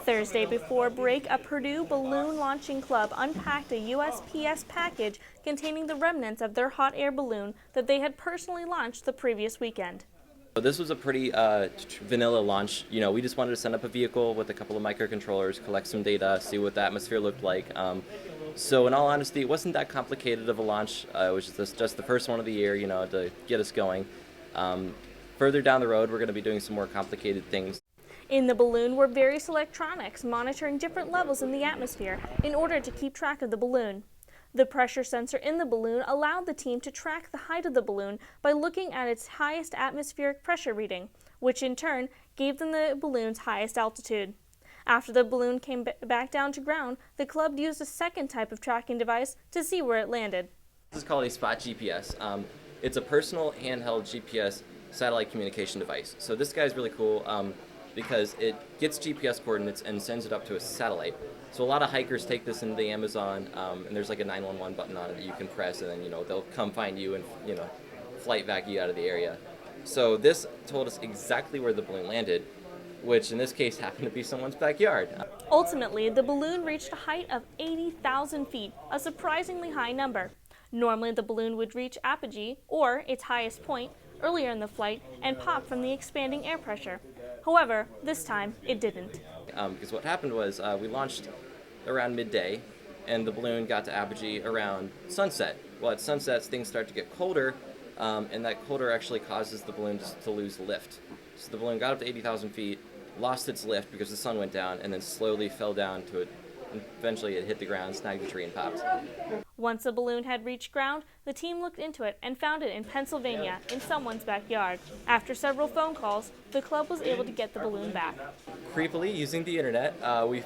Thursday before break, a Purdue balloon launching club unpacked a USPS package containing the remnants of their hot air balloon that they had personally launched the previous weekend. So this was a pretty vanilla launch. We just wanted to send up a vehicle with a couple of microcontrollers, collect some data, see what the atmosphere looked like. So in all honesty, it wasn't that complicated of a launch. It was just the first one of the year, to get us going. Further down the road, we're going to be doing some more complicated things. In the balloon were various electronics monitoring different levels in the atmosphere in order to keep track of the balloon. The pressure sensor in the balloon allowed the team to track the height of the balloon by looking at its highest atmospheric pressure reading, which in turn gave them the balloon's highest altitude. After the balloon came back down to ground, the club used a second type of tracking device to see where it landed. This is called a spot GPS. It's a personal handheld GPS satellite communication device. So this guy's really cool because it gets GPS coordinates and sends it up to a satellite. So a lot of hikers take this into the Amazon, and there's like a 911 button on it that you can press, and then they'll come find you and flight vac you out of the area. So this told us exactly where the balloon landed, which in this case happened to be someone's backyard. Ultimately, the balloon reached a height of 80,000 feet, a surprisingly high number. Normally, the balloon would reach apogee, or its highest point, earlier in the flight and pop from the expanding air pressure. However, this time it didn't. Because what happened was we launched around midday, and the balloon got to apogee around sunset. Well, at sunset, things start to get colder, and that colder actually causes the balloon to lose lift. So the balloon got up to 80,000 feet, lost its lift because the sun went down, and then slowly fell down to it. Eventually, it hit the ground, snagged the tree, and popped. Once the balloon had reached ground, the team looked into it and found it in Pennsylvania, in someone's backyard. After several phone calls, the club was able to get the balloon back. Creepily, using the internet, we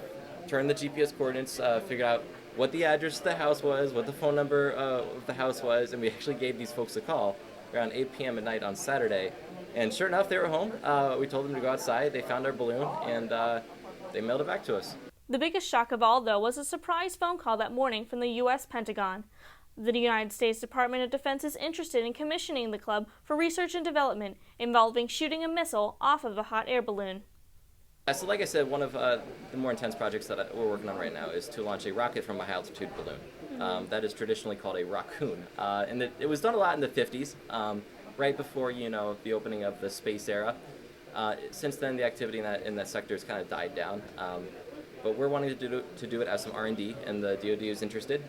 turned the GPS coordinates, figured out what the address of the house was, what the phone number of the house was, and we actually gave these folks a call around 8 p.m. at night on Saturday. And sure enough, they were home. We told them to go outside. They found our balloon, and they mailed it back to us. The biggest shock of all, though, was a surprise phone call that morning from the U.S. Pentagon. The United States Department of Defense is interested in commissioning the club for research and development involving shooting a missile off of a hot air balloon. So like I said, one of the more intense projects that we're working on right now is to launch a rocket from a high-altitude balloon. That is traditionally called a raccoon. And it was done a lot in the 50s, right before, the opening of the space era. Since then, the activity in that sector has kind of died down. But we're wanting to do it as some R&D, and the DoD is interested.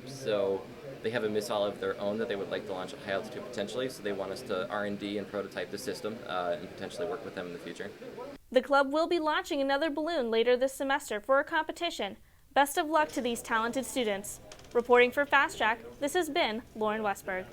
So they have a missile of their own that they would like to launch at high altitude potentially. So they want us to R&D and prototype the system and potentially work with them in the future. The club will be launching another balloon later this semester for a competition. Best of luck to these talented students. Reporting for Fast Track, this has been Lauren Westberg.